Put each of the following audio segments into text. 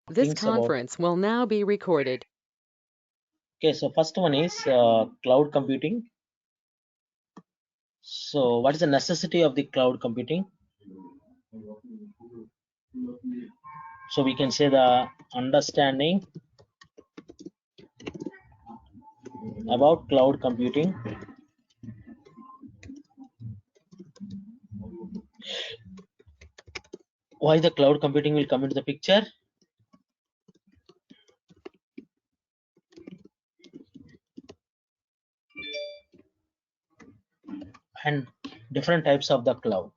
This things about. conference will now be recorded. Okay, so first one is cloud computing. So what is the necessity of the cloud computing? So we can say the understanding about cloud computing. Why the cloud computing will come into the picture? And different types of the cloud.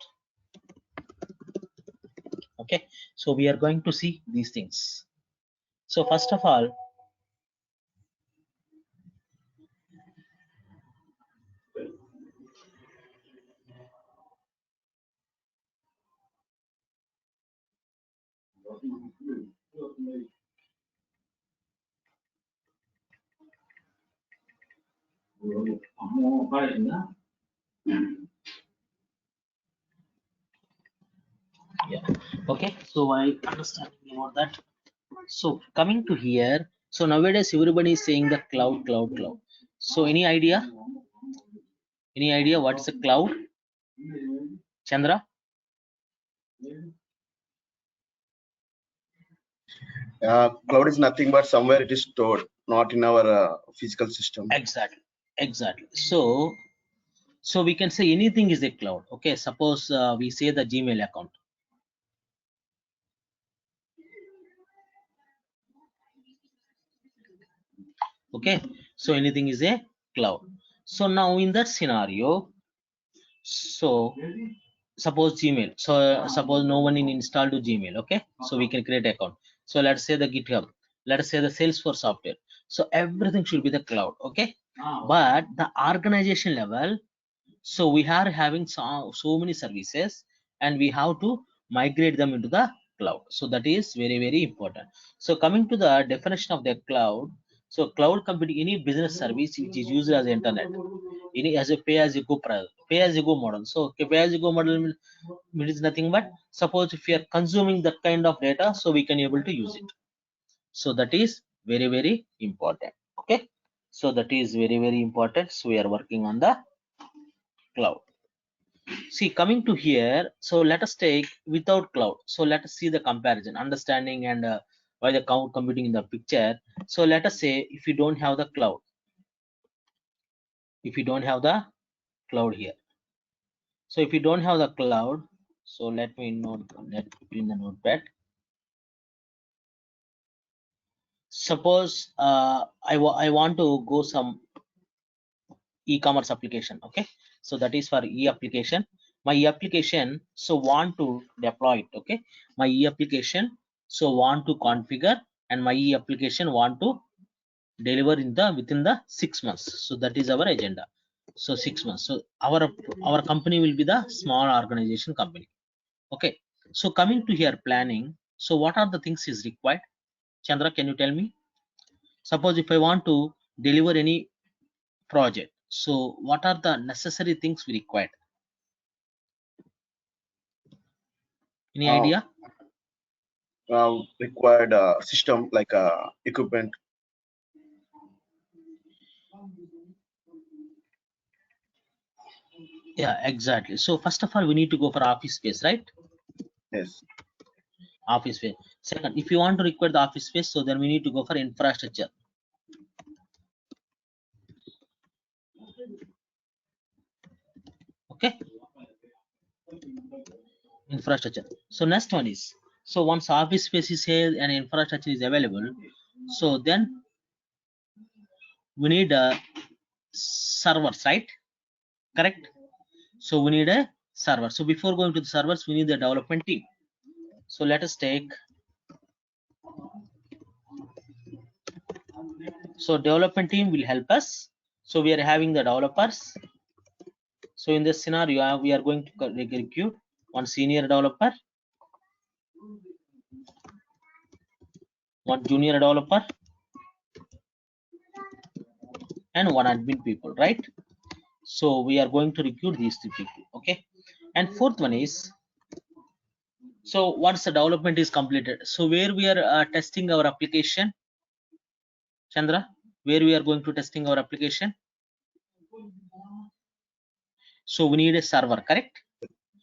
Okay, so we are going to see these things. So first of all, yeah, okay, so I understand about that. So coming to here, so nowadays everybody is saying the cloud, cloud, cloud. So any idea? Any idea what is a cloud? Chandra? Cloud is nothing but somewhere it is stored, not in our physical system. Exactly, exactly. So we can say anything is a cloud. Okay, suppose we say the Gmail account. Okay, so anything is a cloud. So now in that scenario, so suppose Gmail. So suppose no one in installed to Gmail. Okay, so we can create account. So let's say the GitHub. Let's say the Salesforce software. So everything should be the cloud. Okay, but the organization level. So we are having so many services, and we have to migrate them into the cloud. So that is very, very important. So coming to the definition of the cloud. So cloud computing, any business service which is used as internet, any as a pay as you go model. So okay, pay as you go model means nothing but suppose if you are consuming that kind of data, so we can able to use it. So that is very, very important. Okay, so that is very, very important. So we are working on the cloud. See, coming to here, so let us take without cloud. So let us see the comparison, understanding, and why the cloud computing in the picture. So let us say if you don't have the cloud, if you don't have the cloud here. So if you don't have the cloud, so let me note, let put in the notepad. Suppose I want to go some e-commerce application. Okay, so that is for e-application. My e-application so want to deploy it. Okay, my e-application so want to configure, and my e-application want to deliver in the within the 6 months. So that is our agenda. So 6 months. So our company will be the small organization company. Okay, so coming to here planning. So what are the things is required? Chandra, can you tell me? Suppose if I want to deliver any project, so what are the necessary things we required? Any Uh, idea? Required system like equipment. Yeah, exactly. So first of all, we need to go for office space, right? Yes. Office space. Second, if you want to require the office space, so then we need to go for infrastructure. Okay, infrastructure. So next one is, so once office space is here and infrastructure is available, so then we need servers, right? Correct. So we need a server. So before going to the servers, we need the development team. So let us take. So development team will help us. So we are having the developers. So in this scenario, we are going to recruit one senior developer, one junior developer, and one admin people, right? So we are going to recruit these three people. Okay, and fourth one is So once the development is completed, so where we are testing our application, Chandra, where we are going to testing our application? So we need a server, correct?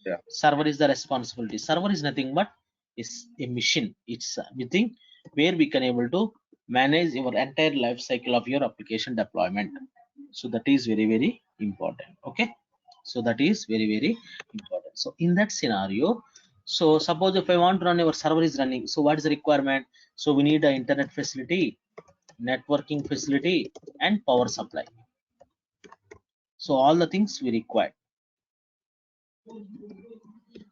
Yeah. Server is the responsibility. Server is nothing but is a machine. It's a thing where we can able to manage your entire life cycle of your application deployment. So that is very, very important. Okay. So that is very, very important. So in that scenario, so suppose if I want to run your server is running, so what is the requirement? So we need an internet facility, networking facility, and power supply. So all the things we require.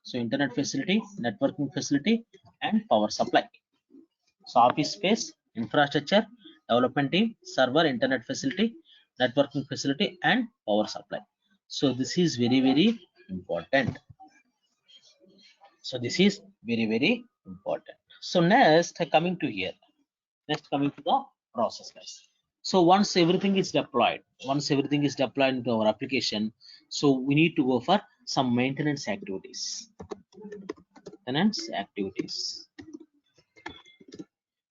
So internet facility, networking facility, and power supply. So office space, infrastructure, development team, server, internet facility, networking facility, and power supply. So this is very, very important. So this is very, very important. So next coming to here, next coming to the process, guys. So once everything is deployed, into our application, so we need to go for some maintenance activities. Maintenance activities.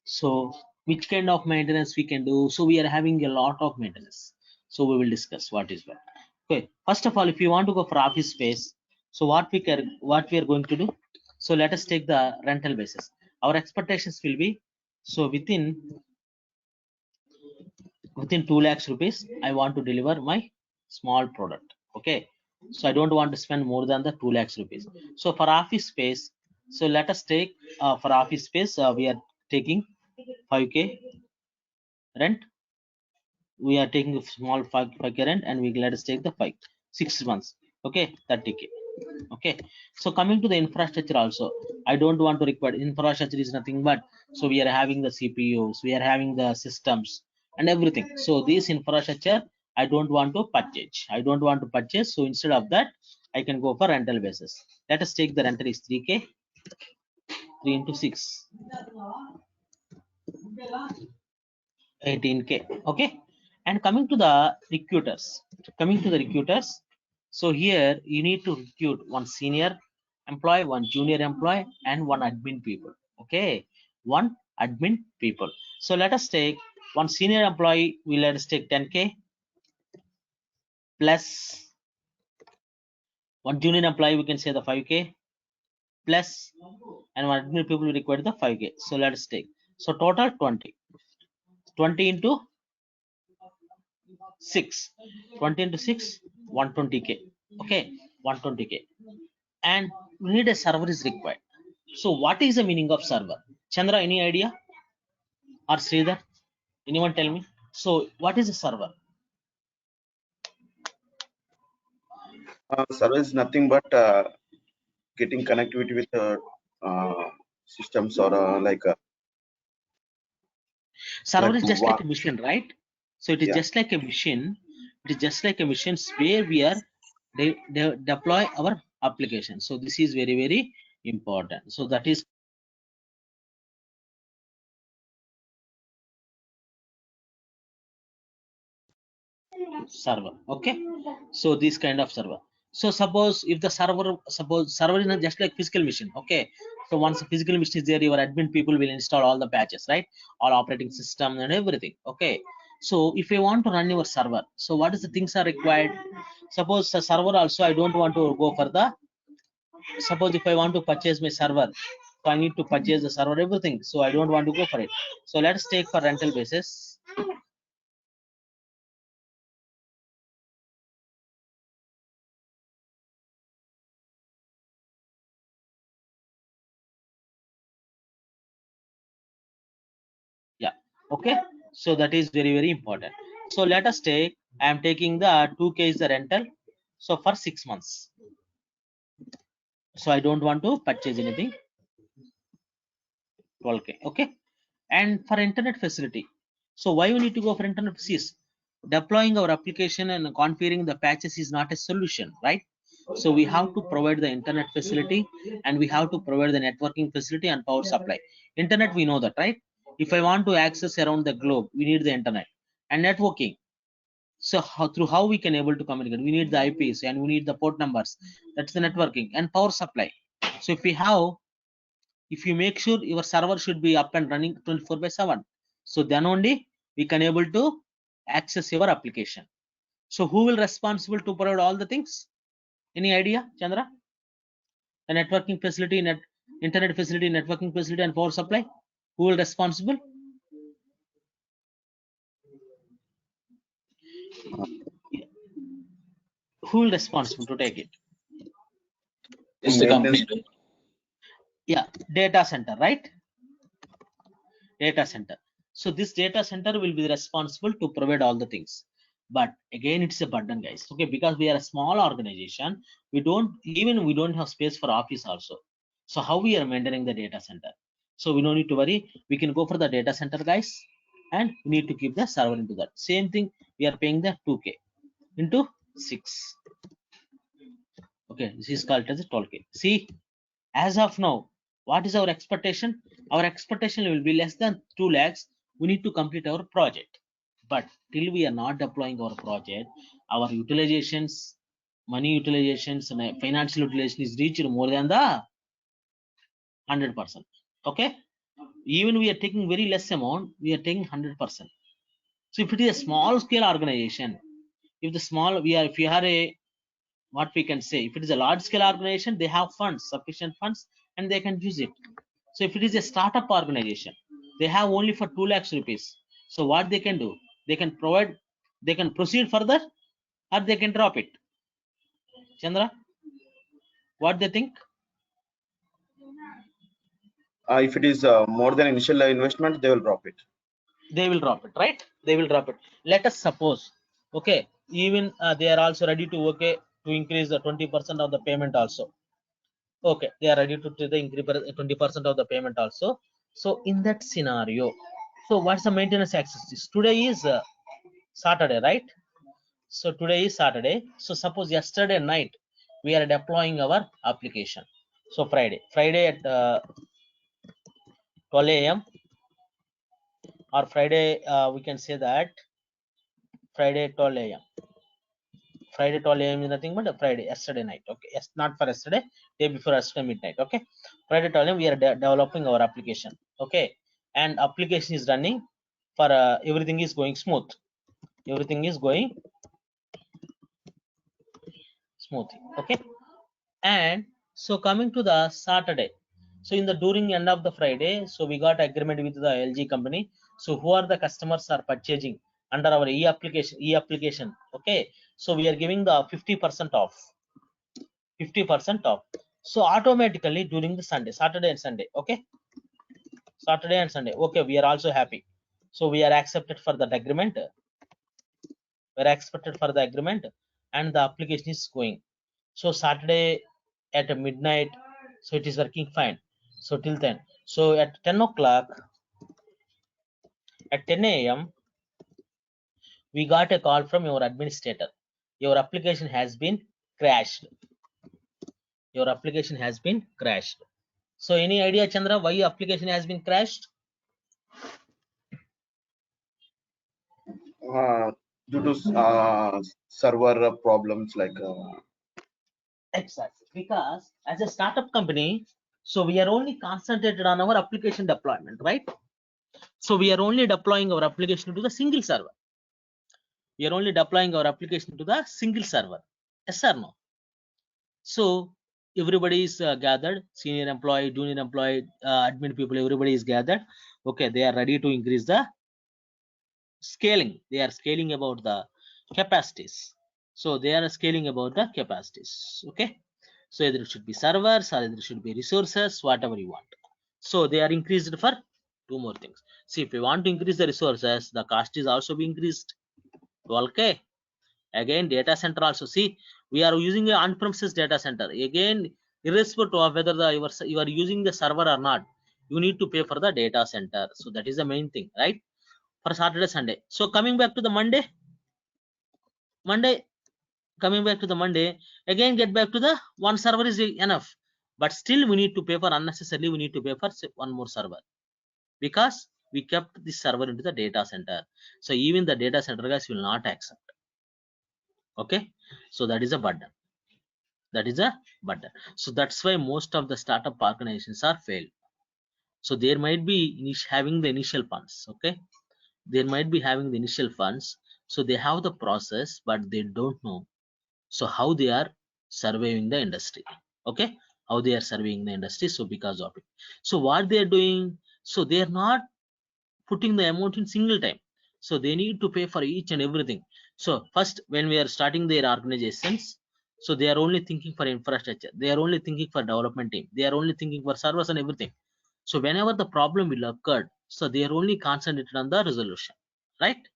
So which kind of maintenance we can do? So we are having a lot of maintenance. So we will discuss what is what. Okay, first of all, if you want to go for office space, so what we are going to do? So let us take the rental basis. Our expectations will be, so within 2 lakhs rupees, I want to deliver my small product. Okay, so I don't want to spend more than the 2 lakhs rupees. So for office space, so let us take for office space, we are taking 5k rent. We are taking a small 5k rent, and we let us take the 6 months. Okay, 30k. Okay, so coming to the infrastructure also, I don't want to require infrastructure is nothing but, so we are having the CPUs, we are having the systems and everything. So this infrastructure I don't want to purchase. So instead of that, I can go for rental basis. Let us take the rental is 3k, 3 into 6, 18k. Okay, and coming to the recruiters, so here you need to recruit one senior employee, one junior employee, and one admin people. Okay, one admin people. So let us take one senior employee, we let us take 10k plus one junior employee, we can say the 5k plus, and one admin people we require the 5k. So let us take, so total 20 into 6, 20 into 6, 120k. Okay, 120k, and we need a server is required. So what is the meaning of server? Chandra, any idea? Or Sridhar, anyone tell me? So what is a server? Service is nothing but getting connectivity with systems or Server like is just like one. a machine, right? So it is Yeah. just like a machine. It is just like a machine where we are they deploy our application. So this is very, very important. So that is server. Okay, so this kind of server. So suppose if the server is not just like physical machine. Okay, so once the physical machine is there, your admin people will install all the patches, right? All operating system and everything. Okay, so if you want to run your server, so what is the things are required? Suppose the server also I don't want to go for the, suppose if I want to purchase my server, so I need to purchase the server, everything. So I don't want to go for it. So let's take for rental basis. Yeah, okay, so that is very, very important. So let us take, I am taking the 2k is the rental, so for 6 months. So I don't want to purchase anything, 12k. Okay, and for internet facility, so why we need to go for internet facilities? Deploying our application and configuring the patches is not a solution, right? So we have to provide the internet facility, and we have to provide the networking facility and power supply. Internet, we know that, right? If I want to access around the globe, we need the internet and networking. So through how we can able to communicate, we need the IPs and we need the port numbers. That's the networking and power supply. So if we have if you make sure your server should be up and running 24/7, so then only we can able to access your application. So who will responsible to provide all the things? Any idea, Chandra? The networking facility, internet facility, networking facility, and power supply, who will responsible? Who will responsible to take it? Is the company. Yeah, data center, right? Data center. So this data center will be responsible to provide all the things. But again, it's a burden, guys. Okay, because we are a small organization, we don't have space for office also. So how we are maintaining the data center? So we don't need to worry. We can go for the data center, guys, and we need to keep the server into that. Same thing, we are paying the 2K into 6. Okay, this is called as a 12K. See, as of now, what is our expectation? Our expectation will be less than 2 lakhs. We need to complete our project. But till we are not deploying our project, our utilizations, money utilizations, and financial utilization is reached more than the 100%. Okay, even we are taking very less amount, we are taking 100%. So if it is a small scale organization, if you are a, what we can say, if it is a large scale organization, they have funds, sufficient funds, and they can use it. So if it is a startup organization, they have only for 2 lakhs rupees. So what they can do, they can proceed further, or they can drop it. Chandra, what they think? If it is more than initial investment, they will drop it. They will drop it, right? They will drop it. Let us suppose, okay, even they are also ready to to increase the 20% of the payment also. Okay, they are ready to increase 20% of the payment also. So in that scenario, so what's the maintenance access? Today is Saturday, right? So today is Saturday. So suppose yesterday night we are deploying our application. So Friday at 12 a.m. or Friday, we can say that Friday 12 a.m. Friday 12 a.m. is nothing but a Friday, yesterday night. Okay, yes, not for yesterday, day before yesterday midnight. Okay, Friday 12 a.m. we are developing our application. Okay, and application is running for everything is going smooth. Everything is going smoothly. Okay, and so coming to the Saturday, so in the during end of the Friday, so we got agreement with the LG company. So who are the customers are purchasing under our e-application? Okay, so we are giving the 50% off. 50% off. So automatically during the Sunday, Saturday and Sunday, okay, Saturday and Sunday, okay, we are also happy. So we are accepted for that agreement. We're accepted for the agreement, and the application is going. So Saturday at midnight, so it is working fine. So till then, so at 10 o'clock, at 10 a.m., we got a call from your administrator. Your application has been crashed. Your application has been crashed. So any idea, Chandra, why your application has been crashed? Due to server problems like Exactly, because as a startup company, so we are only concentrated on our application deployment, right? So we are only deploying our application to the single server. We are only deploying our application to the single server. Yes or no? So everybody is gathered, senior employee, junior employee, admin people, everybody is gathered. Okay, they are ready to increase the scaling. They are scaling about the capacities. So they are scaling about the capacities. Okay, so either it should be servers or either it should be resources, whatever you want. So they are increased for two more things. See, if you want to increase the resources, the cost is also be increased. Okay, again data center also. See, we are using an on-premises data center. Again, irrespective of whether you are using the server or not, you need to pay for the data center. So that is the main thing, right? For Saturday, Sunday. So coming back to the Monday, coming back to the Monday, again get back to the one server is enough, but still we need to pay for unnecessarily. We need to pay for one more server because we kept this server into the data center. So even the data center guys will not accept. Okay, so that is a burden. That is a burden. So that's why most of the startup organizations are failed. So there might be having the initial funds. Okay, there might be having the initial funds. So they have the process, but they don't know so how they are surveying the industry. Okay, how they are surveying the industry. So because of it, so what they are doing, so they are not putting the amount in single time. So they need to pay for each and everything. So first, when we are starting their organizations, so they are only thinking for infrastructure, they are only thinking for development team, they are only thinking for servers and everything. So whenever the problem will occur, so they are only concentrated on the resolution, right?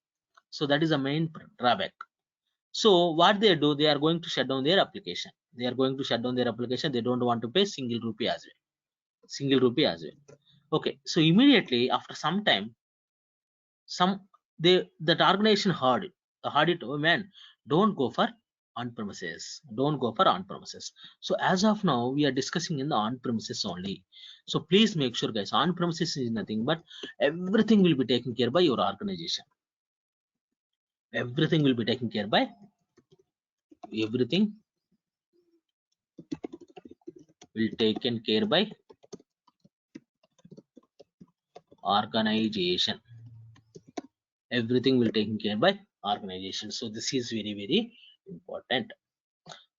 So that is the main drawback. So what they do, they are going to shut down their application. They are going to shut down their application. They don't want to pay single rupee as well. Single rupee as well. Okay. So immediately after some time, that organization heard it. Oh man, don't go for on premises. Don't go for on premises. So as of now, we are discussing in the on premises only. So please make sure, guys, on premises is nothing but everything will be taken care by your organization. Everything will be taken care by everything will taken care by organization. Everything will taken care by organization. So this is very, very important.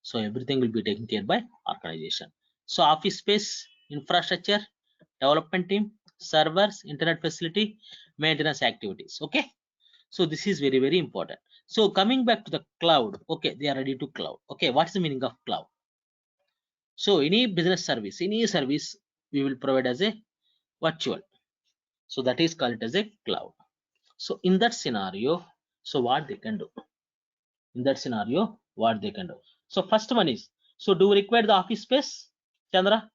So everything will be taken care by organization. So office space, infrastructure, development team, servers, internet facility, maintenance activities. Okay, so this is very, very important. So coming back to the cloud, okay, they are ready to cloud. Okay, what's the meaning of cloud? So any business service, any service we will provide as a virtual, so that is called as a cloud. So in that scenario, so what they can do, in that scenario, what they can do. So first one is, so do we require the office space, Chandra?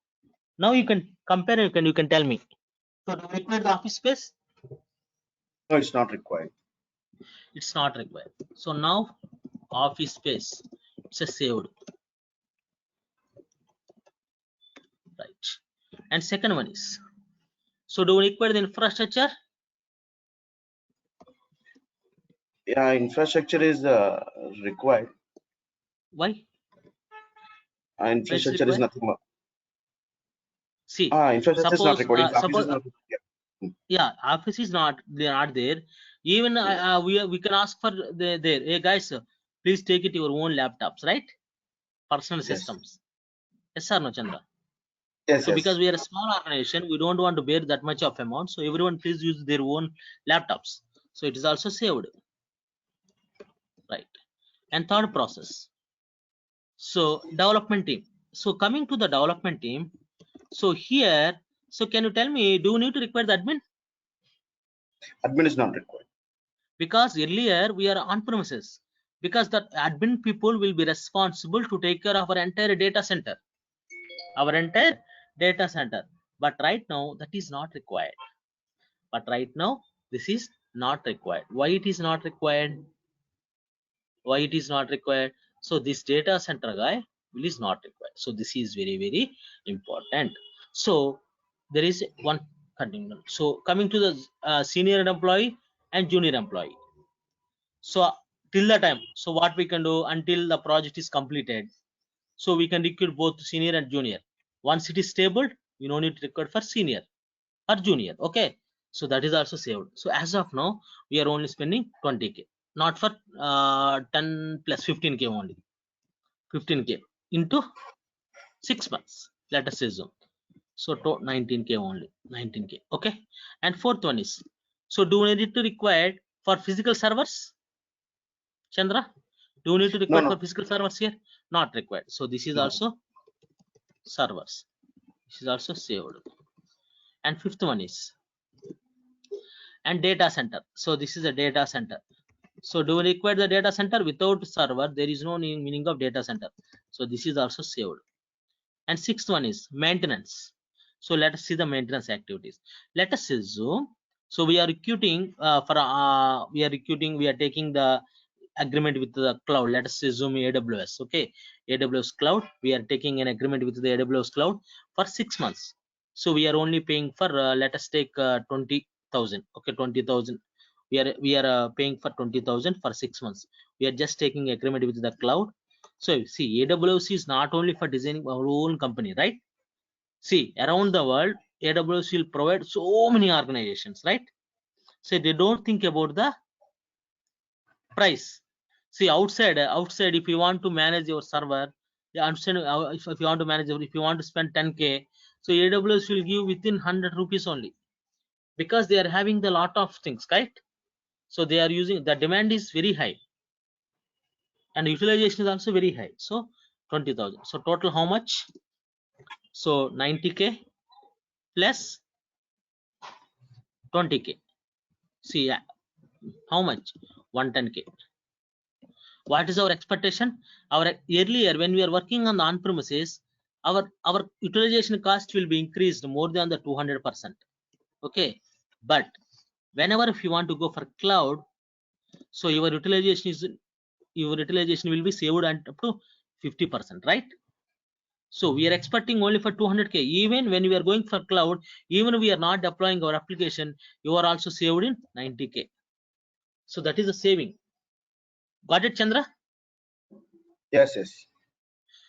Now you can compare, you can tell me. So do we require the office space? No, it's not required. It's not required. So now office space, it's a saved, right? And second one is, so do we require the infrastructure? Yeah, infrastructure is required. Why? Infrastructure is required? nothing more. See, Infrastructure is not suppose required. Office is suppose not required. yeah, office is not, they're not there. Even we can ask for there, hey guys, please take it your own laptops, right? Personal Yes. systems. Yes or no, Chandra? Yes, So yes. because we are a small organization, we don't want to bear that much of amount, so everyone please use their own laptops. So it is also saved, right? And third process, so development team. So coming to the development team, so here, so can you tell me, do you need to require the admin? Admin is not required. Because earlier we are on premises, because the admin people will be responsible to take care of our entire data center, but right now that is not required. This is not required. Why it is not required? So this data center guy is not required. So this is very, very important. So there is one continuum. So coming to the senior employee and junior employee. So till the time, so what we can do until the project is completed, so we can recruit both senior and junior. Once it is stable, we no need to recruit for senior or junior. Okay, so that is also saved. So as of now, we are only spending 20k, not for 10 plus 15k only, 15k into 6 months, let us assume. So to 19k only, 19k. Okay, and fourth one is, so do we need to require for physical servers, Chandra? Do you need to require No. for physical servers here? Not required. So this is No. also servers. This is also saved. And fifth one is, and data center. So this is a data center. So do we require the data center? Without server, there is no meaning of data center. So this is also saved. And sixth one is maintenance. So let us see the maintenance activities. Let us assume, so we are recruiting we are taking the agreement with the cloud. Let us assume AWS. Okay, AWS cloud, we are taking an agreement with the AWS cloud for 6 months. So we are only paying for let us take 20,000. Okay, 20,000. We are paying for 20,000 for 6 months. We are just taking agreement with the cloud. So see, AWS is not only for designing our own company, right? See, around the world, AWS will provide so many organizations, right? So they don't think about the price. See, outside, if you want to manage your server, if you want to manage, if you want to spend 10K, so AWS will give within 100 rupees only, because they are having the lot of things, right? So they are using, the demand is very high and utilization is also very high. So 20,000. So total how much? So 90K plus 20K. See, how much? 110K. What is our expectation? Our earlier, when we are working on the on-premises, our utilization cost will be increased more than the 200%. Okay, but whenever if you want to go for cloud, so your utilization will be saved at up to 50%, right? So we are expecting only for 200K. Even when we are going for cloud, even we are not deploying our application, you are also saved in 90K. So that is a saving. Got it, Chandra? Yes, yes.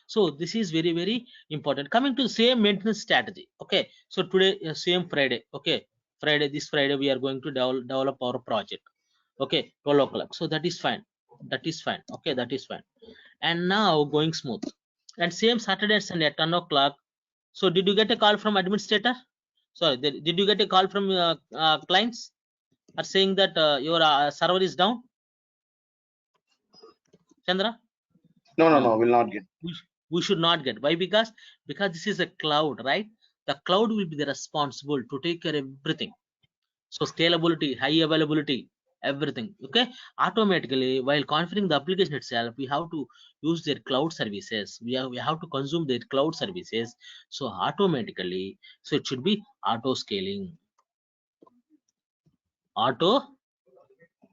So this is very, very important. Coming to the same maintenance strategy. Okay, so today, same Friday. Okay, this Friday we are going to develop our project. Okay, 12 o'clock. So that is fine. That is fine. Okay, that is fine. And now going smooth. And same Saturday and Sunday at 10 o'clock. So did you get a call from administrator? Sorry, did you get a call from clients are saying that your server is down? Chandra? No, No. will not get. We should not get. Why? Because this is a cloud, right? The cloud will be the responsible to take care of everything. So scalability, high availability, everything. Okay, automatically while configuring the application itself, we have to use their cloud services. We have to consume their cloud services. So automatically, so it should be auto scaling. Auto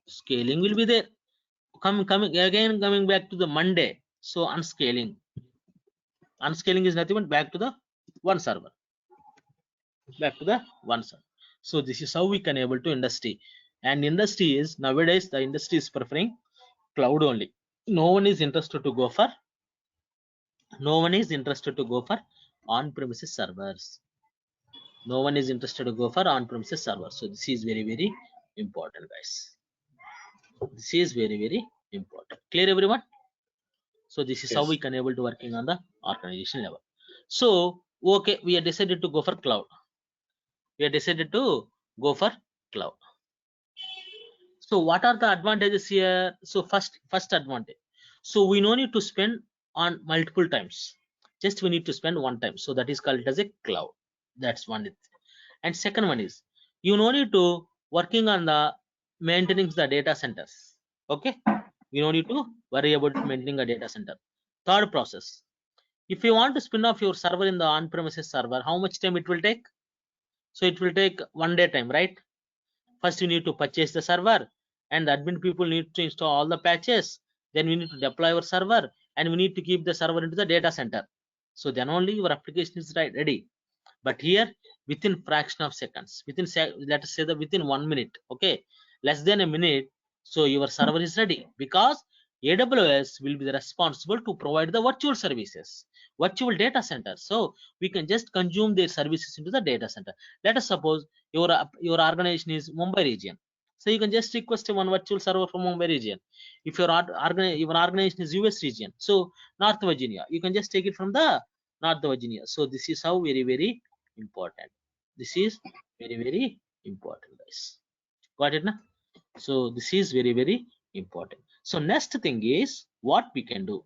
scaling will be there. Coming back to the Monday. So unscaling. Unscaling is nothing but back to the one server. Back to the one server. So this is how we can able to industry. And industry is nowadays the industry is preferring cloud only. No one is interested to go for on-premises servers. No one is interested to go for on-premises servers. So this is very, very important, guys. This is very, very important. Clear, everyone? So this is how Yes. we can able to working on the organization level. So okay, we have decided to go for cloud. So what are the advantages here? So first advantage. So we no need to spend on multiple times. Just we need to spend one time. So that is called as a cloud. That's one. And second one is you no need to working on the maintaining the data centers. Okay, you no need to worry about maintaining a data center. Third process. If you want to spin off your server in the on-premises server, how much time it will take? So it will take 1 day time, right? First you need to purchase the server, and the admin people need to install all the patches. Then we need to deploy our server, and we need to keep the server into the data center. So then only your application is ready. But here within fraction of seconds, let us say that within 1 minute, okay, less than a minute, so your server is ready, because AWS will be the responsible to provide the virtual services, virtual data center. So we can just consume their services into the data center. Let us suppose your organization is Mumbai region, so you can just request one virtual server from Mumbai region. If your organization is US region, so North Virginia, you can just take it from the North Virginia. So this is how very, very important. This is very, very important, guys. Got it, na? So this is very, very important. So next thing is what we can do.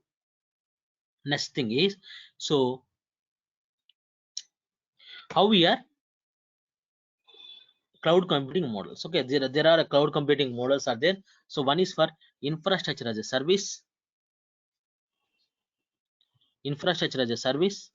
Next thing is, so how we are cloud computing models. Okay, there are cloud computing models are there. So one is for infrastructure as a service. Infrastructure as a service.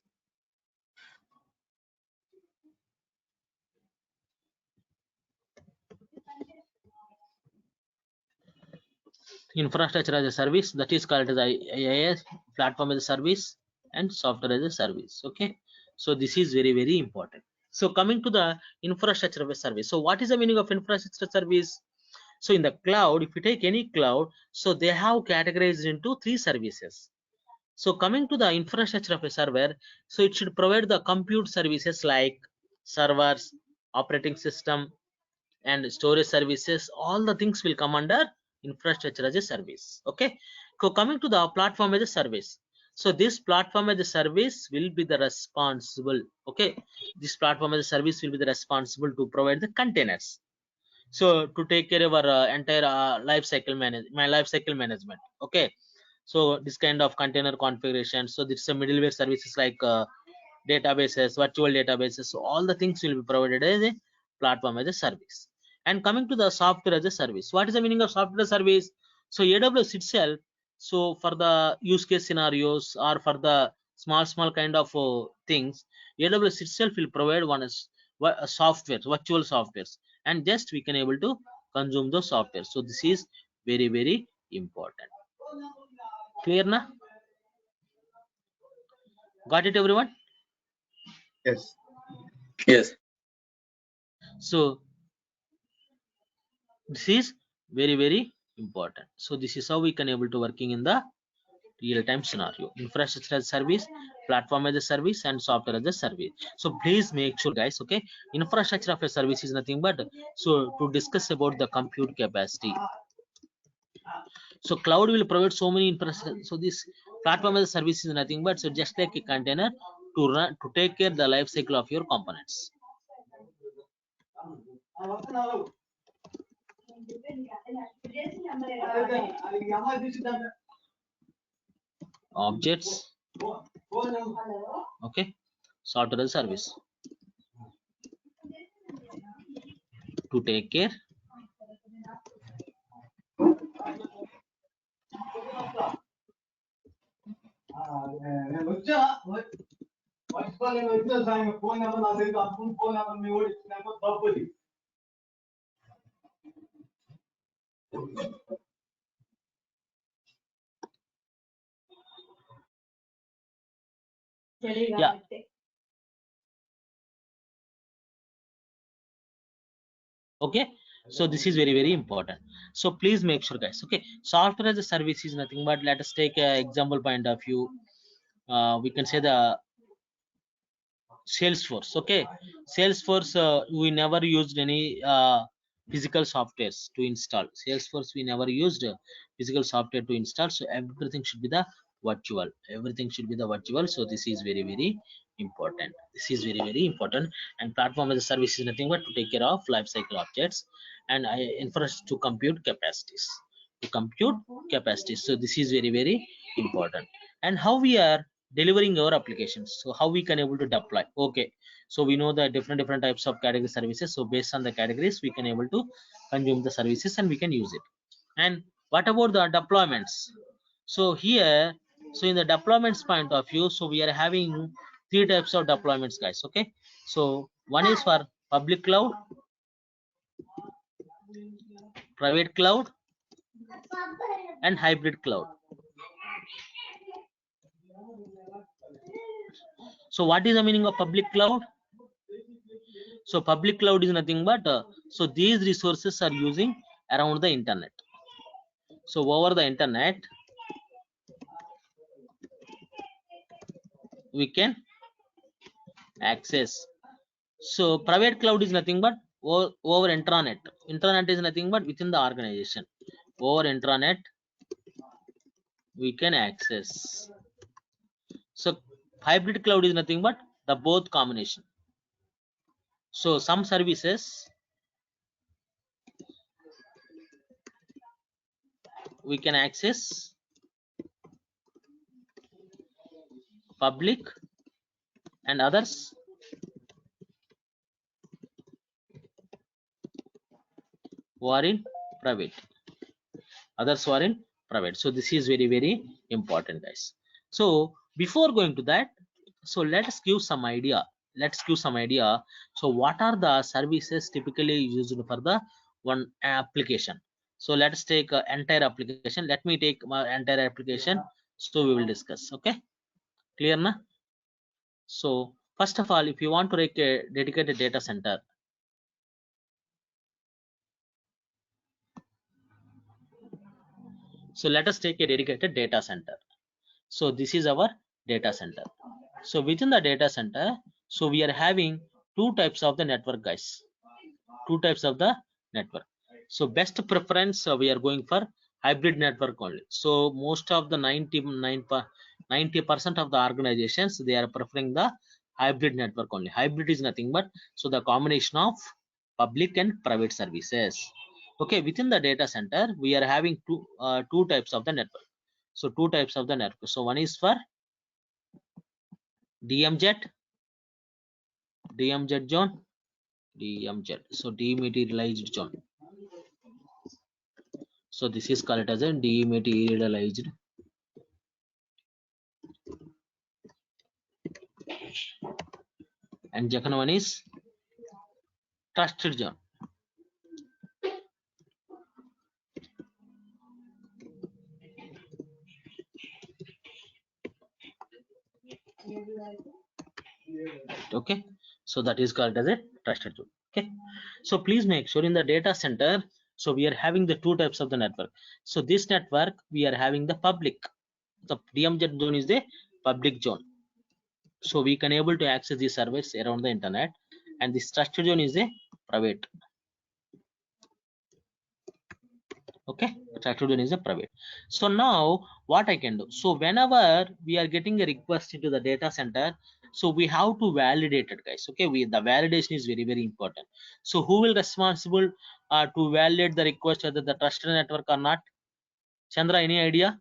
Infrastructure as a service, that is called as IaaS, platform as a service, and software as a service. Okay, so this is very, very important. So coming to the infrastructure as a service, so what is the meaning of infrastructure service? So in the cloud, if you take any cloud, so they have categorized into 3 services. So coming to the infrastructure of a server, so it should provide the compute services like servers, operating system, and storage services. All the things will come under infrastructure as a service. Okay, so coming to the platform as a service. So this platform as a service will be the responsible. Okay, this platform as a service will be the responsible to provide the containers. So to take care of our entire life cycle management. Okay, so this kind of container configuration. So this is a middleware services like databases, virtual databases. So all the things will be provided as a platform as a service. And coming to the software as a service, what is the meaning of software as a service? So AWS itself, so for the use case scenarios or for the small kind of things, AWS itself will provide one as software, virtual softwares, and just we can able to consume those software. So this is very important. Clear na? Got it, everyone? Yes. Yes. So this is very important. So this is how we can able to working in the real-time scenario: infrastructure as a service, platform as a service, and software as a service. So please make sure, guys, okay, infrastructure of a service is nothing but, so to discuss about the compute capacity. So cloud will provide so many infrastructure. So this platform as a service is nothing but, so just like a container to run, to take care the life cycle of your components. Objects, okay, software as a service to take care yeah. Okay, so this is very important. So please make sure, guys, okay, software as a service is nothing but, let us take a example point of view. We can say the Salesforce. Okay, Salesforce, we never used any physical softwares to install. Salesforce, we never used physical software to install. So everything should be the virtual. Everything should be the virtual. So this is very important. This is very important. And platform as a service is nothing but to take care of life cycle objects and infrastructure to compute capacities. To compute capacities. So this is very important. And how we are delivering our applications, so how we can able to deploy. Okay, so we know the different types of category services. So based on the categories, we can able to consume the services and we can use it. And what about the deployments? So here, so in the deployments point of view, so we are having three types of deployments, guys. Okay, so one is for public cloud, private cloud, and hybrid cloud. So what is the meaning of public cloud? So public cloud is nothing but, so these resources are using around the internet. So over the internet, we can access. So private cloud is nothing but over intranet. Intranet is nothing but within the organization. Over intranet, we can access. So hybrid cloud is nothing but the both combination. So some services we can access public and others who are in private. Others who are in private. So this is very important, guys. So before going to that, so let us give some idea. Let's give some idea. So what are the services typically used for the one application? So let us take entire application. Let me take my entire application. So we will discuss. Okay, clear na? So first of all, if you want to make a dedicated data center, so let us take a dedicated data center. So this is our data center. So within the data center, so we are having two types of the network, guys. Two types of the network. So best preference, we are going for hybrid network only. So most of the 90% of the organizations, they are preferring the hybrid network only. Hybrid is nothing but so the combination of public and private services. Okay, within the data center we are having two types of the network. So two types of the network. So one is for DMZ zone, DMZ, so dematerialized zone. So this is called as a dematerialized. And second one is trusted zone. Okay, so that is called as a trusted zone. Okay, so please make sure in the data center, so we are having the two types of the network. So this network we are having the public, the DMZ zone is the public zone, so we can able to access the service around the internet, and this trusted zone is a private. Okay, trusted zone is a private. So now what I can do, so whenever we are getting a request into the data center, so we have to validate it, guys. Okay, the validation is very, very important. So who will responsible to validate the request, whether the trusted network or not? Chandra, any idea?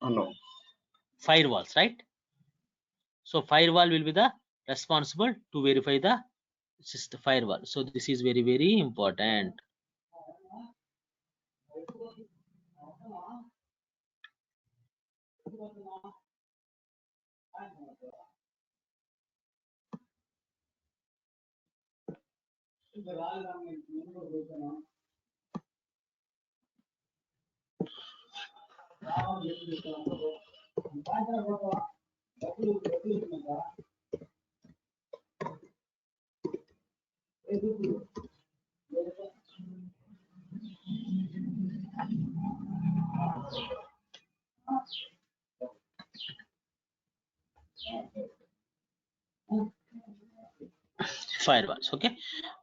No. Firewalls, right? So firewall will be the responsible to verify the system firewall. So this is very, very important. Firewalls, okay.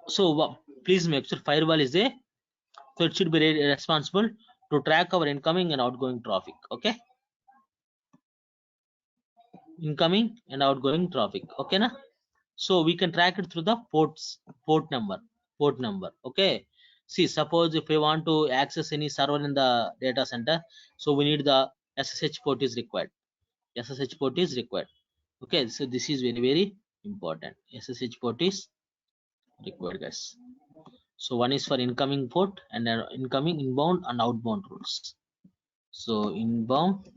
So please make sure firewall is a, so it should be responsible to track our incoming and outgoing traffic. Okay, incoming and outgoing traffic. Okay na, so we can track it through the port number. Okay, see, suppose if we want to access any server in the data center, so we need the SSH port is required. SSH port is required. Okay, so this is very, very important. SSH port is required, guys. So one is for incoming port and incoming, inbound and outbound rules. So inbound,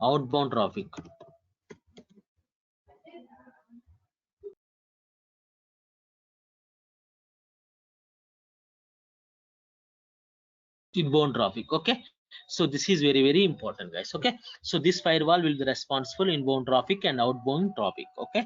outbound traffic. Inbound traffic. Okay, so this is very, very important, guys. Okay, so this firewall will be responsible inbound traffic and outbound traffic. Okay,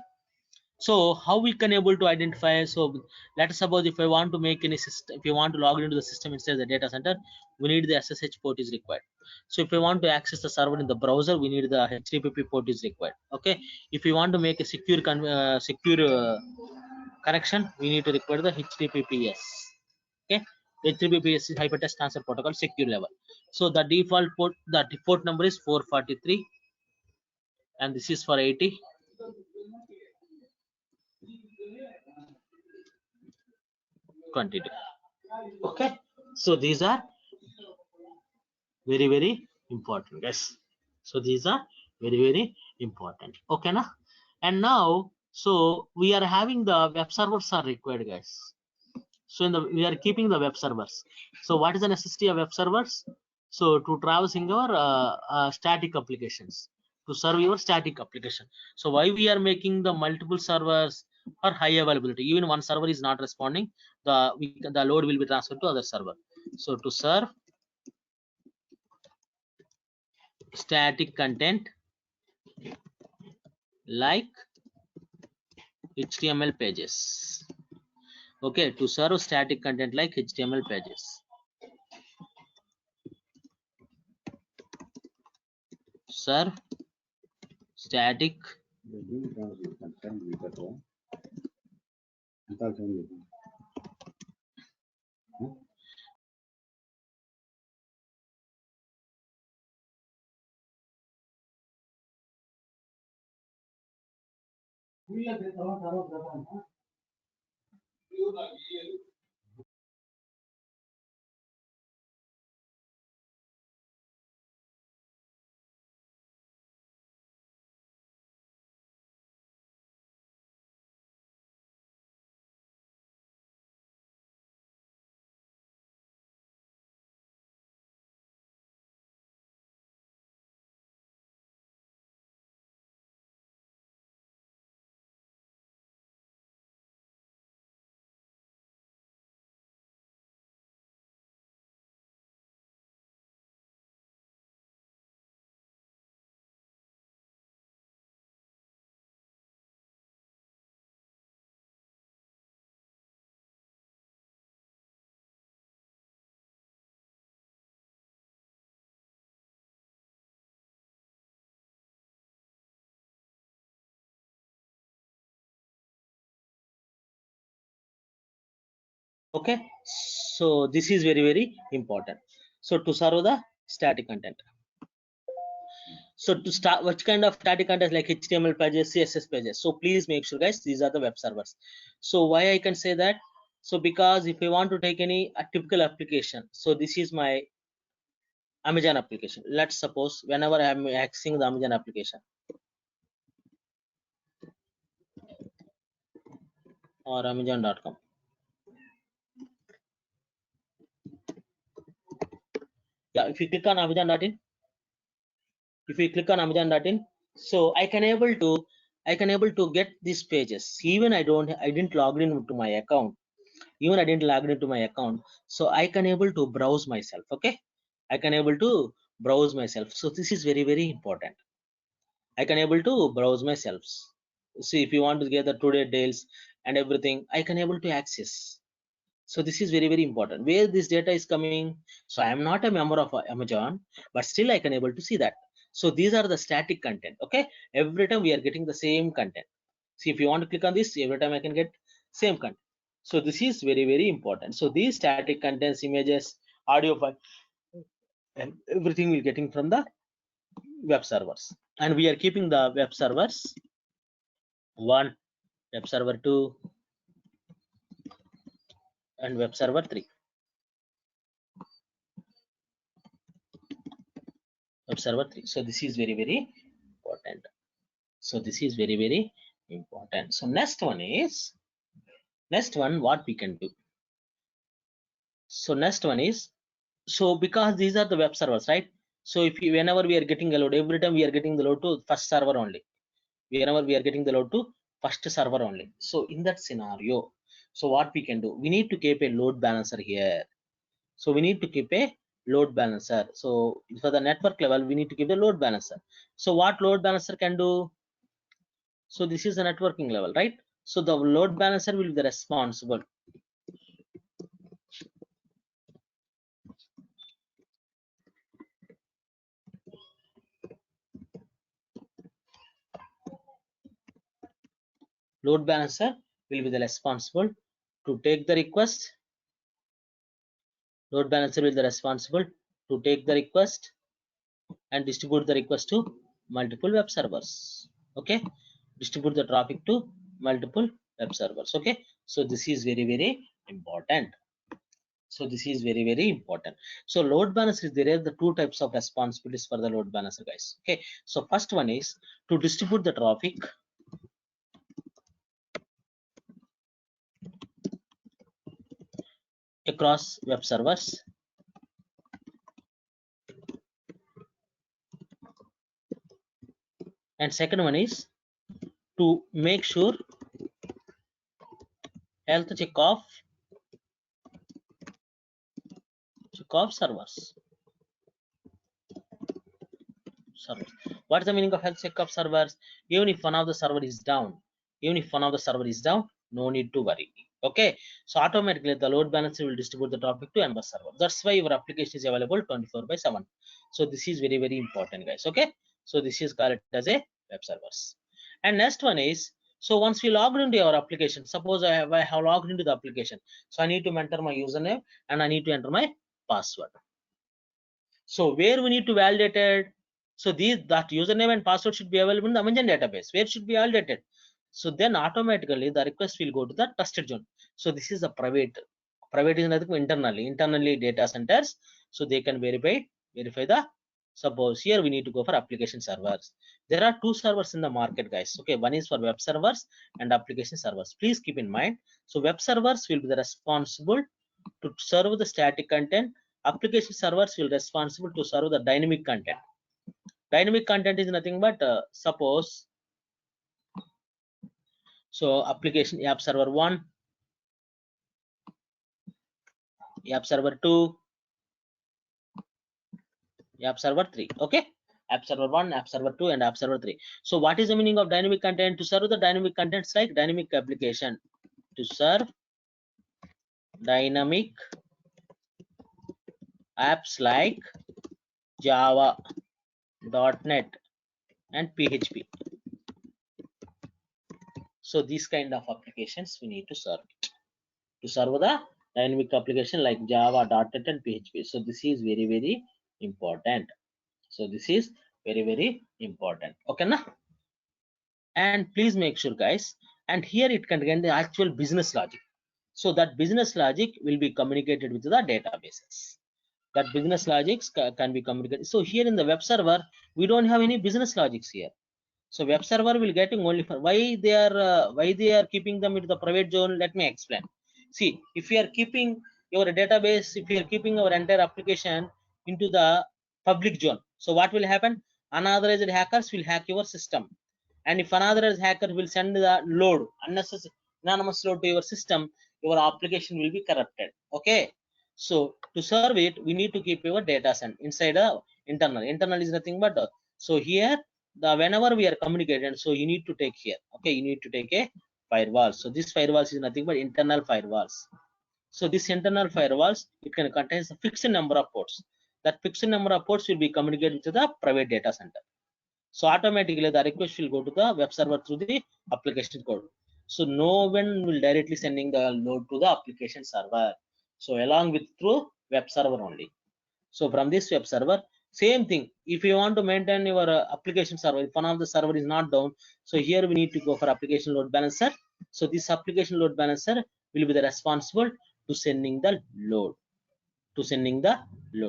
so how we can able to identify, so let's suppose if I want to make any system, if you want to log into the system inside the data center, we need the SSH port is required. So if we want to access the server in the browser, we need the HTTP port is required. Okay, if we want to make a secure connection, we need to require the HTTPS. Okay, HTTPS is hypertext transfer protocol secure level. So the default port, the port number is 443, and this is for 80. Okay, so these are very, very important, guys. So these are very, very important. Okay na, and now so we are having the web servers are required, guys. So in the, we are keeping the web servers. So what is the necessity of web servers? So to traversing our static applications, to serve your static application. So why we are making the multiple servers for high availability? Even one server is not responding, the load will be transferred to other server. So to serve static content like HTML pages. Okay, to serve static content like HTML pages. sir static okay. So this is very important. So to serve the static content, so to start, which kind of static content like HTML pages, CSS pages? So please make sure guys, these are the web servers. So why I can say that? So because if I want to take any a typical application, so this is my Amazon application. Let's suppose whenever I am accessing the Amazon application or Amazon.com, yeah, if you click on Amazon.in, if you click on Amazon.in, so I can able to get these pages. Even I didn't log in to my account, even I didn't log into my account, so I can able to browse myself. Okay, I can able to browse myself. So this is very important. I can able to browse myself. See, if you want to get the today deals and everything, I can able to access. So this is very important. Where this data is coming? So I am not a member of Amazon, but still I can able to see that. So these are the static content. Okay, every time we are getting the same content. See, if you want to click on this, every time I can get same content. So this is very important. So these static contents, images, audio file, and everything we're getting from the web servers. And we are keeping the web servers 1, web server 2, and web server 3. Web server 3. So this is very important. So this is very important. So next one what we can do. So next one is, so because these are the web servers, right? So if you, whenever we are getting a load, every time we are getting the load to first server only, whenever we are getting the load to first server only. So in that scenario, so what we can do, we need to keep a load balancer here. So we need to keep a load balancer. So for the network level, we need to keep the load balancer. So what load balancer can do? So this is a networking level, right? So the load balancer will be the responsible. Load balancer will be the responsible to take the request. Load balancer will be the responsible to take the request and distribute the request to multiple web servers. Okay, distribute the traffic to multiple web servers. Okay, so this is very important. So this is very important. So load balancer, there are the two types of responsibilities for the load balancer, guys. Okay, so first one is to distribute the traffic across web servers. And second one is to make sure health check off servers. What is the meaning of health check of servers? Even if one of the server is down, no need to worry. Okay, so automatically the load balancer will distribute the traffic to another server. That's why your application is available 24/7. So this is very important, guys. Okay, So this is called as a web servers. And next one is, so once we logged into our application, suppose I have logged into the application, so I need to enter my username and I need to enter my password. So where we need to validate it? So that username and password should be available in the Amazon database. Where should be validated? So then automatically the request will go to the trusted zone. So this is a private. Private is nothing internally data centers. So they can verify the. Suppose here we need to go for application servers. There are two servers in the market, guys. Okay, one is for web servers and application servers. Please keep in mind. So web servers will be the responsible to serve the static content. Application servers will responsible to serve the dynamic content. Dynamic content is nothing but suppose, so application app server 1, app server 2, app server 3. Okay, app server 1, app server 2, and app server 3. So what is the meaning of dynamic content? To serve the dynamic contents like dynamic application, to serve dynamic apps like Java, .NET, and PHP. So these kind of applications we need to serve it. To serve the dynamic application like Java, .NET, and PHP. So this is very, very important. So this is very, very important. Okay, na? And please make sure, guys, and here it contains the actual business logic. So that business logic will be communicated with the databases. That business logics can be communicated. So here in the web server, we don't have any business logics here. So web server will getting only for why they are keeping them into the private zone. Let me explain. See, if you are keeping your database, if you are keeping our entire application into the public zone, so what will happen? Unauthorized hackers will hack your system, and if unauthorized hacker will send the load, unnecessary anonymous load to your system, your application will be corrupted. Okay, so to serve it, we need to keep your data center inside a internal. Internal is nothing but so here whenever we are communicating, so you need to take here. Okay, you need to take a firewall. So this firewalls is nothing but internal firewalls. So this internal firewalls, it can contain a fixed number of ports. That fixed number of ports will be communicated to the private data center. So automatically the request will go to the web server through the application code. So no one will directly sending the load to the application server. So along with through web server only. So from this web server, same thing. If you want to maintain your application server, if one of the server is not down, so here we need to go for application load balancer. So this application load balancer will be the responsible to sending the load.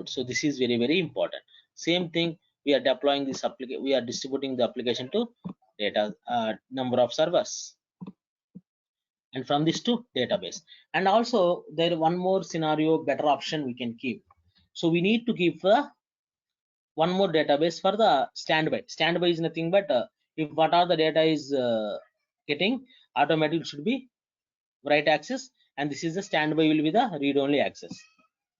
So this is very, very important. Same thing, we are deploying this application, we are distributing the application to data number of servers, and from this to database. And also there one more scenario, better option we can keep. So we need to keep one more database for the standby. Standby is nothing but if what are the data is getting, automatically should be write access, and this is the standby will be the read-only access.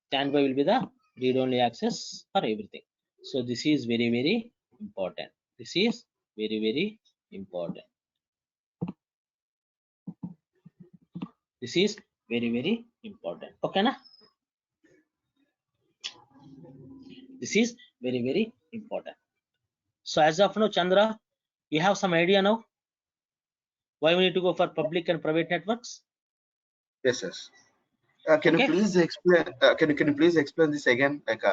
Standby will be the read-only access for everything. So this is very, very important. This is very, very important. This is very, very important. Okay, na? This is very, very important. So as of now, Chandra, you have some idea now why we need to go for public and private networks? Yes, yes. Can Okay. you please explain? Can you please explain this again? Like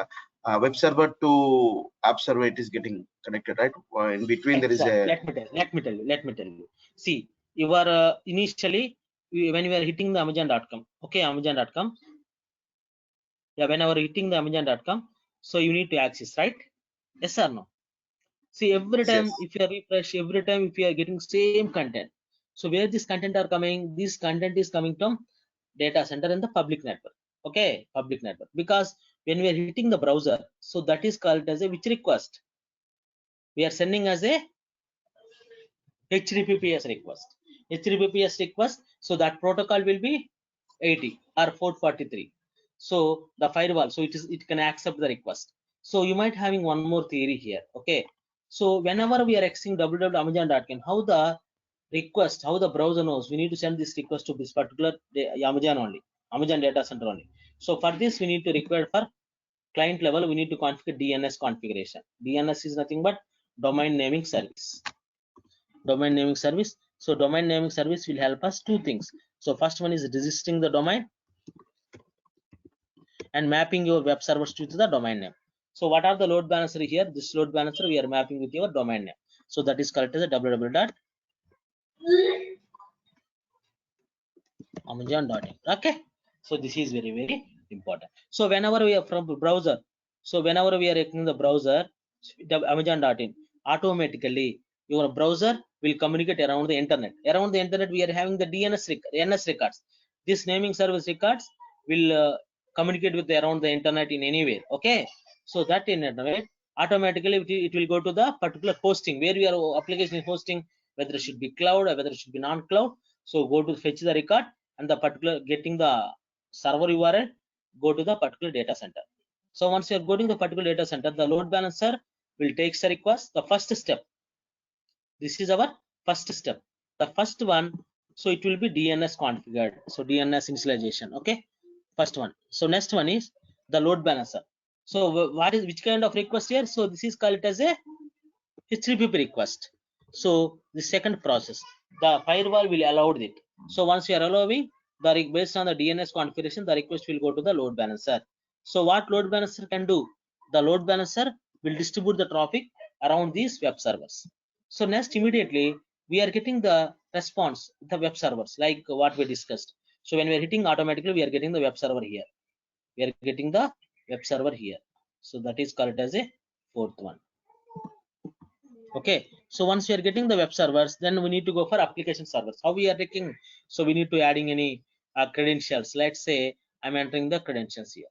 web server to app server, it is getting connected, right? In between there is a. Let me tell you. See, you are initially when you are hitting the Amazon.com. Okay, Amazon.com. Yeah, whenever hitting the Amazon.com, so you need to access, right? Yes or no? See, every time Yes. if you are refresh, every time if you are getting same content, so where this content are coming, this content is coming from data center in the public network. Okay, public network, because when we are hitting the browser, so that is called as a which request we are sending as a HTTPS request. HTTPS request, so that protocol will be 80 or 443. So the firewall, so it can accept the request. So you might having one more theory here. Okay, so whenever we are accessing www.amazon.com, how the request, how the browser knows we need to send this request to this particular Amazon only, Amazon data center only. So for this we need to require for client level, we need to configure DNS configuration. DNS is nothing but domain naming service. Domain naming service. So domain naming service will help us two things. So first one is registering the domain and mapping your web servers to the domain name. So what are the load balancer here? This load balancer we are mapping with your domain name. So that is correct as a www.amazon.in. Okay. So this is very, very important. So whenever we are from browser, so whenever we are opening the browser, Amazon.in, automatically your browser will communicate around the internet. Around the internet, we are having the DNS records. This naming service records will communicate with around the internet in anywhere. Okay. So that internet automatically it will go to the particular hosting where your application is hosting, whether it should be cloud or whether it should be non-cloud. So go to fetch the record and the particular getting the server URL, go to the particular data center. So once you are going to the particular data center, the load balancer will take the request. The first step, this is our first step. The first one, so it will be DNS configured. So DNS initialization. Okay, first one. So next one is the load balancer. So what is which kind of request here? So this is called as a HTTP request. So the second process, the firewall will allow it. So once you are allowing, based on the DNS configuration, the request will go to the load balancer. So what load balancer can do? The load balancer will distribute the traffic around these web servers. So next, immediately we are getting the response, the web servers, like what we discussed. So when we are hitting automatically, we are getting the web server here. We are getting the web server here. So that is called as a fourth one. Okay, so once we are getting the web servers, then we need to go for application servers. How we are taking? So we need to adding any credentials. Let's say I'm entering the credentials here.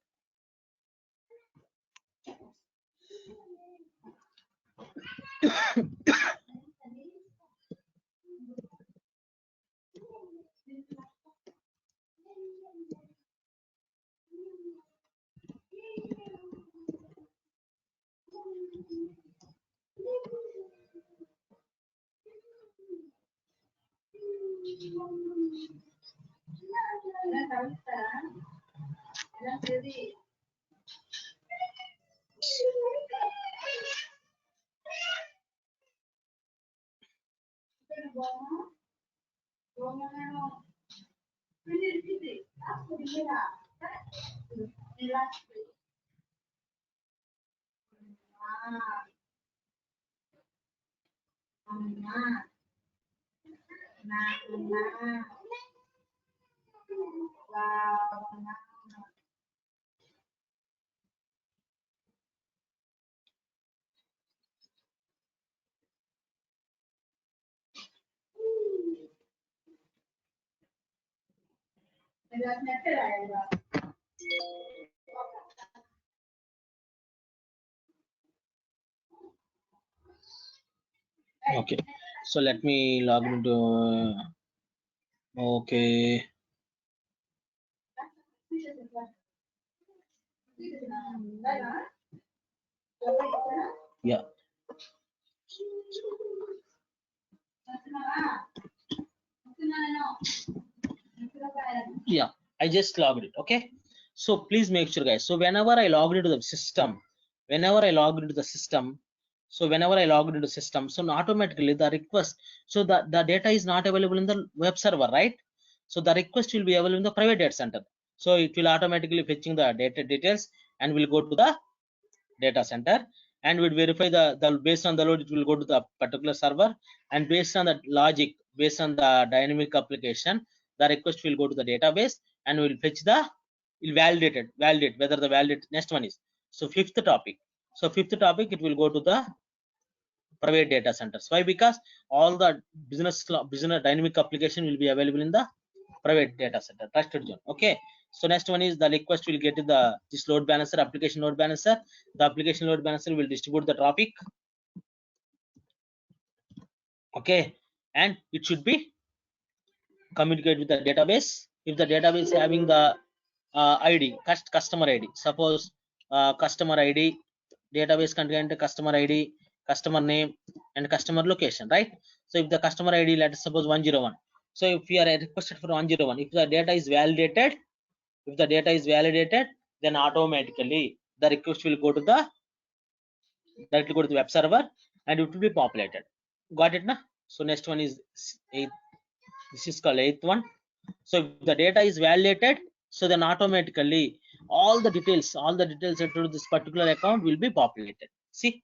Okay, so let me log into. Okay. Yeah. Yeah, I just logged it. Okay, so please make sure, guys. So whenever I logged into the system, so whenever I logged into the system, so automatically the request, so the data is not available in the web server, right? So the request will be available in the private data center. So it will automatically fetching the data details and will go to the data center and will verify the based on the load, it will go to the particular server, and based on the logic, based on the dynamic application, the request will go to the database and will fetch will validate whether the validate. Next one is, so fifth topic, it will go to the private data centers. Why? Because all the business dynamic application will be available in the private data center, trusted zone. Okay, so next one is the request will get to this load balancer, application load balancer. The application load balancer will distribute the traffic. Okay, and it should be communicate with the database. If the database having the ID, customer ID, suppose customer ID, database contains the customer ID, customer name, and customer location, right? So if the customer ID, let's suppose 101. So if we are requested for 101, if the data is validated, then automatically the request will go to the directly go to the web server, and it will be populated. Got it, na? So next one is eighth. This is called eighth one. So if the data is validated, so then automatically all the details into this particular account will be populated. See,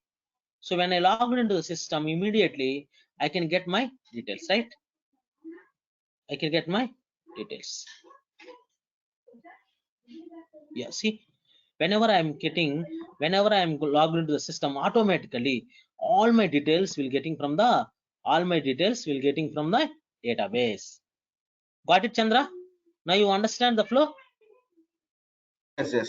so when I log into the system, immediately I can get my details, right? I can get my details. Yeah, see, whenever I'm logged into the system, automatically all my details will getting from the database. Got it, Chandra? Now you understand the flow. Yes, yes.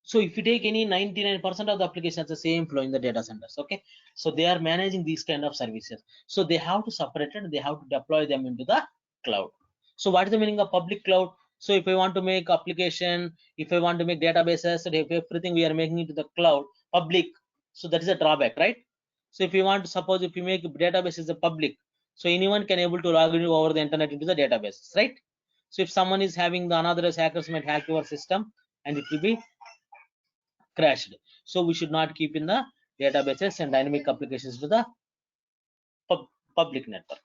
So if you take any 99% of the applications, the same flow in the data centers. Okay, so they are managing these kind of services. So they have to separate it. They have to deploy them into the cloud. So what is the meaning of public cloud? So if I want to make application, if I want to make databases, if everything we are making into the cloud public, so that is a drawback, right? So if you want to suppose if you make database is a public, so anyone can able to log in over the internet into the databases, right? So if someone is having the unauthorized hackers might hack your system and it will be crashed. So we should not keep in the databases and dynamic applications to the public network.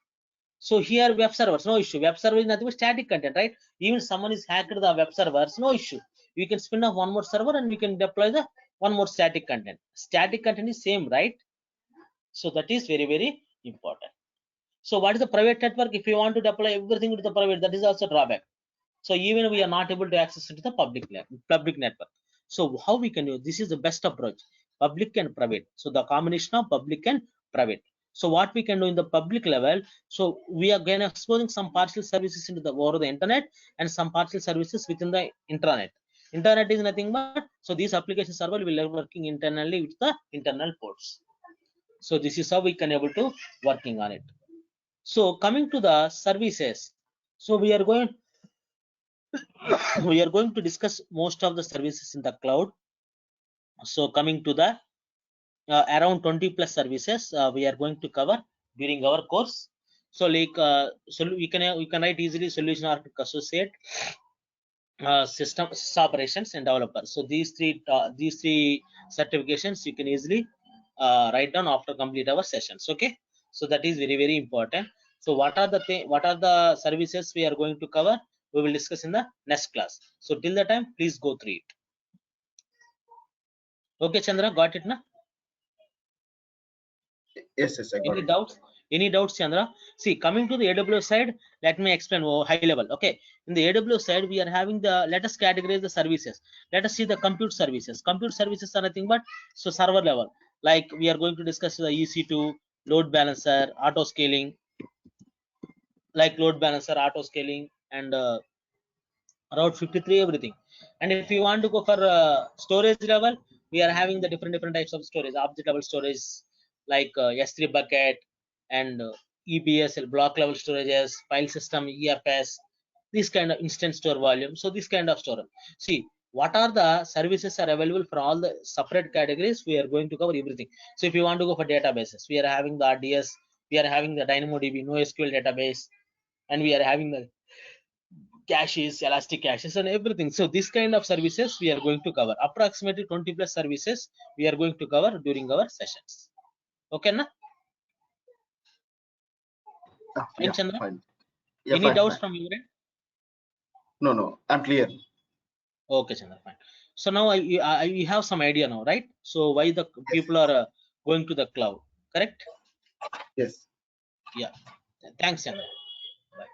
So here web servers, no issue. Web server is nothing but static content, right? Even someone is hacked the web servers, no issue. We can spin off one more server and we can deploy the one more static content. Static content is same, right? So that is very, very important. So what is the private network? If you want to deploy everything to the private, that is also drawback. So even we are not able to access to the public network. So how we can do this is the best approach, public and private. So the combination of public and private. So what we can do in the public level, so we are again exposing some partial services into the over the internet and some partial services within the intranet. Internet is nothing but so these application server will be working internally with the internal ports. So this is how we can able to working on it. So coming to the services, so we are going to discuss most of the services in the cloud. So coming to the around 20 plus services we are going to cover during our course. So like so we can write easily solution architect associate, system operations and developer. So these three certifications you can easily write down after complete our sessions. Okay, so that is very, very important. So what are the services we are going to cover, we will discuss in the next class. So till the time please go through it. Okay, Chandra, got it, na? Yes, yes, I got Any it. doubts? Any doubts, Chandra? See, coming to the AWS side, let me explain high level. Okay, in the AWS side, we are having let us categorize the services. Let us see the compute services. Compute services are nothing but so server level. Like we are going to discuss the EC2, load balancer, auto scaling, like load balancer, auto scaling, and route 53, everything. And if you want to go for storage level, we are having the different types of storage, object level storage, like S3 bucket and EBS block level storages, file system, EFS, this kind of instant store volume. So this kind of storage. See, what are the services are available for all the separate categories, we are going to cover everything. So if you want to go for databases, we are having the RDS, we are having the DynamoDB, NoSQL database, and we are having the caches, elastic caches, and everything. So this kind of services we are going to cover. Approximately 20 plus services we are going to cover during our sessions. Okay, na? Fine, Yeah, Chandra? fine. Yeah, Any fine, doubts fine. from your end? No, I'm clear. Okay, Chandra, fine. So now you have some idea now, right? So why the people are going to the cloud, correct? Yes. Yeah. Thanks, Chandra. Bye.